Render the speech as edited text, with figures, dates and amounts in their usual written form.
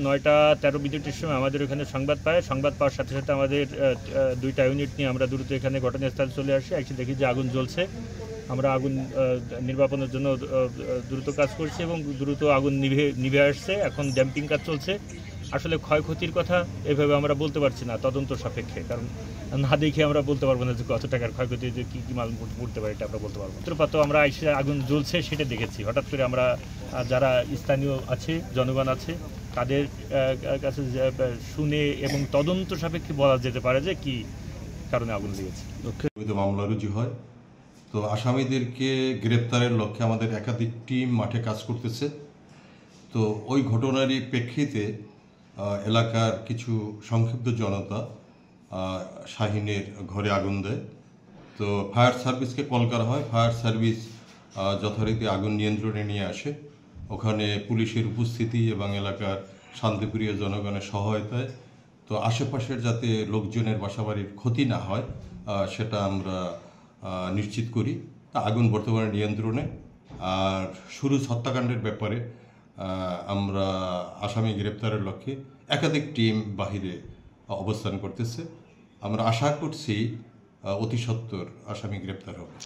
নয়টা 13 মিনিটের সময় আমাদের ওখানে সংবাদ পাওয়ার সাথে সাথে আমাদের দুইটা ইউনিট নিয়ে আমরা দ্রুত এখানে ঘটনাস্থলে চলে আসি। এসে দেখি যে আগুন জ্বলছে। আমরা আগুন নির্বাপনের জন্য দ্রুত কাজ করছি এবং দ্রুত আগুন নিভে আসছে। এখন ড্যাম্পিং কাজ চলছে। আসলে ক্ষয়ক্ষতির কথা এভাবে আমরা বলতে পারছি না তদন্ত সাপেক্ষে, কারণ না দেখে আমরা বলতে পারবো না যে কত টাকার ক্ষয়ক্ষতি, যে কী কী মাল পড়তে পারে এটা আমরা বলতে পারবো। সূত্রপাত আমরা এসে আগুন জ্বলছে সেটা দেখেছি। হঠাৎ করে আমরা যারা স্থানীয় আছে, জনগণ আছে, তাদের কাছে শুনে এবং তদন্ত সাপেক্ষে বলা যেতে পারে যে কি কারণে আগুন লেগেছে। মামলা রুজু হয়, তো আসামিদেরকে গ্রেপ্তারের লক্ষ্যে আমাদের একাধিক টিম মাঠে কাজ করতেছে। তো ওই ঘটনারই প্রেক্ষিতে এলাকার কিছু সংক্ষিপ্ত জনতা শাহিনের ঘরে আগুন দেয়। তো ফায়ার সার্ভিসকে কল করা হয়। ফায়ার সার্ভিস যথারীতি আগুন নিয়ন্ত্রণে নিয়ে আসে। ওখানে পুলিশের উপস্থিতি এবং এলাকার শান্তিপ্রিয় জনগণের সহায়তায় তো আশেপাশের যাতে লোকজনের বাসাবাড়ির ক্ষতি না হয় সেটা আমরা নিশ্চিত করি। আগুন বর্তমানে নিয়ন্ত্রণে। আর সুরুজ হত্যাকাণ্ডের ব্যাপারে আমরা আসামি গ্রেপ্তারের লক্ষ্যে একাধিক টিম বাহিরে অবস্থান করতেছে। আমরা আশা করছি অতি সত্বর আসামি গ্রেপ্তার হবে।